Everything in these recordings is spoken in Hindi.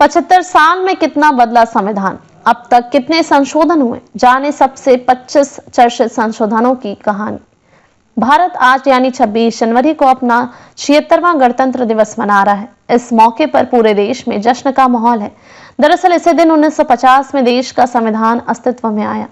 75 साल में कितना बदला संविधान, अब तक कितने संशोधन हुए, जाने सबसे 25 चर्चित संशोधनों की कहानी। भारत आज यानी 26 जनवरी को अपना 76वां गणतंत्र दिवस मना रहा है। इस मौके पर पूरे देश में जश्न का माहौल है। दरअसल इसी दिन 1950 में देश का संविधान अस्तित्व में आया।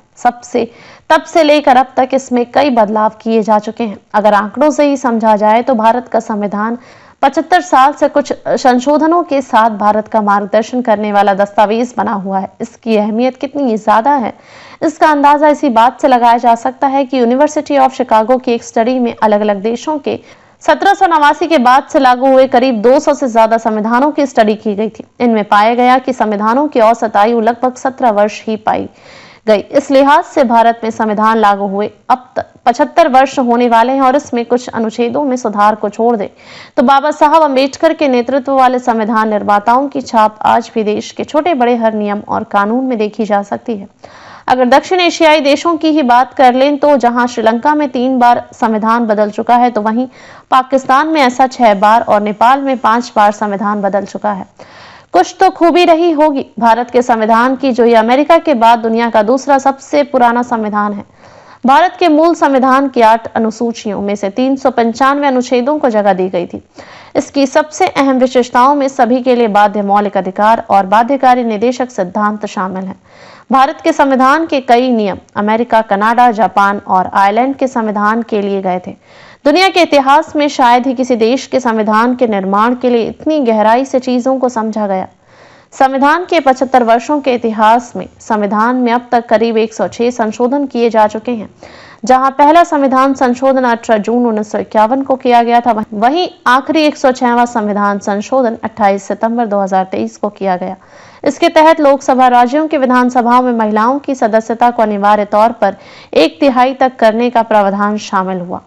तब से लेकर अब तक इसमें कई बदलाव किए जा चुके हैं। अगर आंकड़ों से ही समझा जाए तो भारत का संविधान 75 साल से कुछ संशोधनों के साथ भारत का मार्गदर्शन करने वाला दस्तावेज बना हुआ है। इसकी अहमियत कितनी ज्यादा है, इसका अंदाजा इसी बात से लगाया जा सकता है कि यूनिवर्सिटी ऑफ शिकागो की एक स्टडी में अलग अलग देशों के 1789 के बाद से लागू हुए करीब 200 से ज्यादा संविधानों की स्टडी की गई थी। इनमें पाया गया कि संविधानों की औसत आयु लगभग 17 वर्ष ही पाई गई। इस लिहाज से भारत में संविधान लागू हुए अब तक 75 वर्ष होने वाले हैं और इसमें कुछ अनुच्छेदों में सुधार को छोड़ दे तो बाबा साहब अम्बेडकर के नेतृत्व वाले संविधान निर्माताओं की छाप आज भी देश के छोटे बड़े हर नियम और कानून में देखी जा सकती है। अगर दक्षिण एशियाई देशों की ही बात कर लें तो जहां श्रीलंका में 3 बार संविधान बदल चुका है, तो वहीं पाकिस्तान में ऐसा 6 बार और नेपाल में 5 बार संविधान बदल चुका है। कुछ तो खूबी रही होगी भारत के संविधान की, जो ये अमेरिका के बाद दुनिया का दूसरा सबसे पुराना संविधान है। भारत के मूल संविधान की 8 अनुसूचियों में से 395 अनुच्छेदों को जगह दी गई थी। इसकी सबसे अहम विशेषताओं में सभी के लिए बाध्य मौलिक अधिकार और बाध्यकारी निदेशक सिद्धांत शामिल हैं। भारत के संविधान के कई नियम अमेरिका, कनाडा, जापान और आयरलैंड के संविधान के लिए गए थे। दुनिया के इतिहास में शायद ही किसी देश के संविधान के निर्माण के लिए इतनी गहराई से चीजों को समझा गया। संविधान के 75 वर्षों के इतिहास में संविधान में अब तक करीब 106 संशोधन किए जा चुके हैं। जहां पहला संविधान संशोधन 18 जून 1951 को किया गया था, वहीं आखिरी 106वां संविधान संशोधन 28 सितंबर 2023 को किया गया। इसके तहत लोकसभा राज्यों की विधानसभाओं में महिलाओं की सदस्यता को अनिवार्य तौर पर 1/3 तक करने का प्रावधान शामिल हुआ।